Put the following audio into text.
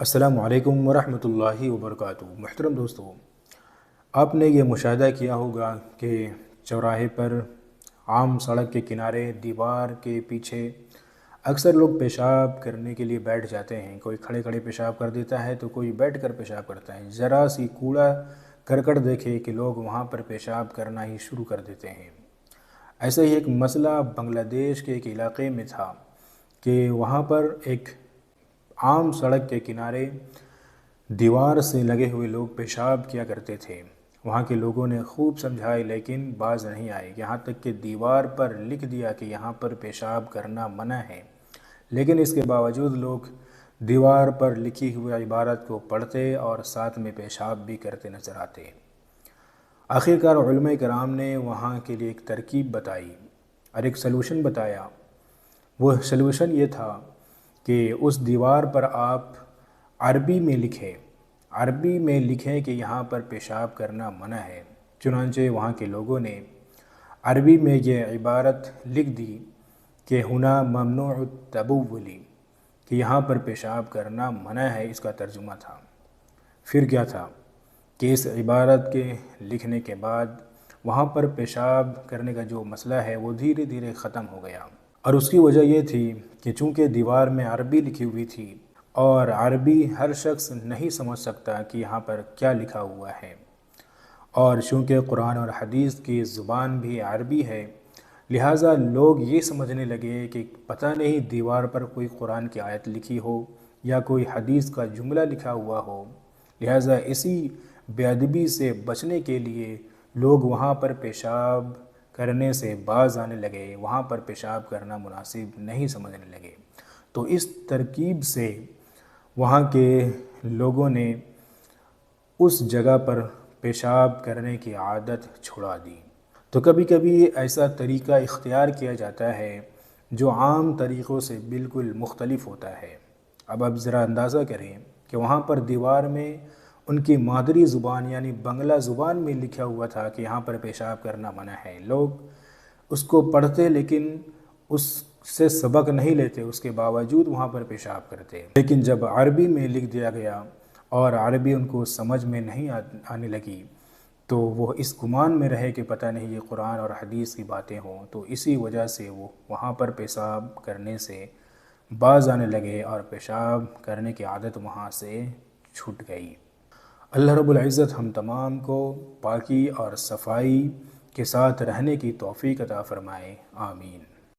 السلام علیکم ورحمۃ اللہ وبرکاتہ۔ محترم دوستو، آپ نے یہ مشاہدہ کیا ہوگا کہ چوراہے پر، عام سڑک کے کنارے، دیوار کے پیچھے اکثر لوگ پیشاب کرنے کے لیے بیٹھ جاتے ہیں۔ کوئی کھڑے کھڑے پیشاب کر دیتا ہے تو کوئی بیٹھ کر پیشاب کرتا ہے۔ ذرا سی کوڑا کرکٹ دیکھے کہ لوگ وہاں پر پیشاب کرنا ہی شروع کر دیتے ہیں۔ ایسا ہی ایک مسئلہ بنگلہ دیش کے ایک علاقے میں تھا کہ وہاں پر ایک عام سڑک کے کنارے دیوار سے لگے ہوئے لوگ پیشاب کیا کرتے تھے۔ وہاں کے لوگوں نے خوب سمجھائے لیکن باز نہیں آئے، یہاں تک کہ دیوار پر لکھ دیا کہ یہاں پر پیشاب کرنا منع ہے، لیکن اس کے باوجود لوگ دیوار پر لکھی ہوئی عبارت کو پڑھتے اور ساتھ میں پیشاب بھی کرتے نظر آتے۔ آخرکار علماء کرام نے وہاں کے لیے ایک ترکیب بتائی اور ایک سلوشن بتایا۔ وہ سلوشن یہ تھا کہ اس دیوار پر آپ عربی میں لکھیں کہ یہاں پر پیشاب کرنا منع ہے۔ چنانچہ وہاں کے لوگوں نے عربی میں یہ عبارت لکھ دی کہ ہنا ممنوع التبول، کہ یہاں پر پیشاب کرنا منع ہے، اس کا ترجمہ تھا۔ پھر کیا تھا کہ اس عبارت کے لکھنے کے بعد وہاں پر پیشاب کرنے کا جو مسئلہ ہے وہ دھیرے دھیرے ختم ہو گیا، اور اس کی وجہ یہ تھی کہ چونکہ دیوار میں عربی لکھی ہوئی تھی اور عربی ہر شخص نہیں سمجھ سکتا کہ یہاں پر کیا لکھا ہوا ہے، اور چونکہ قرآن اور حدیث کی زبان بھی عربی ہے، لہٰذا لوگ یہ سمجھنے لگے کہ پتہ نہیں دیوار پر کوئی قرآن کی آیت لکھی ہو یا کوئی حدیث کا جملہ لکھا ہوا ہو، لہٰذا اسی بے ادبی سے بچنے کے لیے لوگ وہاں پر پیشاب کرنے سے باز آنے لگے، وہاں پر پیشاب کرنا مناسب نہیں سمجھنے لگے۔ تو اس ترکیب سے وہاں کے لوگوں نے اس جگہ پر پیشاب کرنے کی عادت چھڑا دی۔ تو کبھی کبھی ایسا طریقہ اختیار کیا جاتا ہے جو عام طریقوں سے بالکل مختلف ہوتا ہے۔ اب آپ ذرا اندازہ کریں کہ وہاں پر دیوار میں ان کی مادری زبان یعنی بنگلہ زبان میں لکھا ہوا تھا کہ یہاں پر پیشاب کرنا منع ہے۔ لوگ اس کو پڑھتے لیکن اس سے سبق نہیں لیتے، اس کے باوجود وہاں پر پیشاب کرتے۔ لیکن جب عربی میں لکھ دیا گیا اور عربی ان کو سمجھ میں نہیں آنے لگی تو وہ اس گمان میں رہے کہ پتہ نہیں یہ قرآن اور حدیث کی باتیں ہوں، تو اسی وجہ سے وہ وہاں پر پیشاب کرنے سے باز آنے لگے اور پیشاب کرنے کی عادت وہاں سے چھوٹ گئی۔ اللہ رب العزت ہم تمام کو پاکی اور صفائی کے ساتھ رہنے کی توفیق عطا فرمائے، آمین۔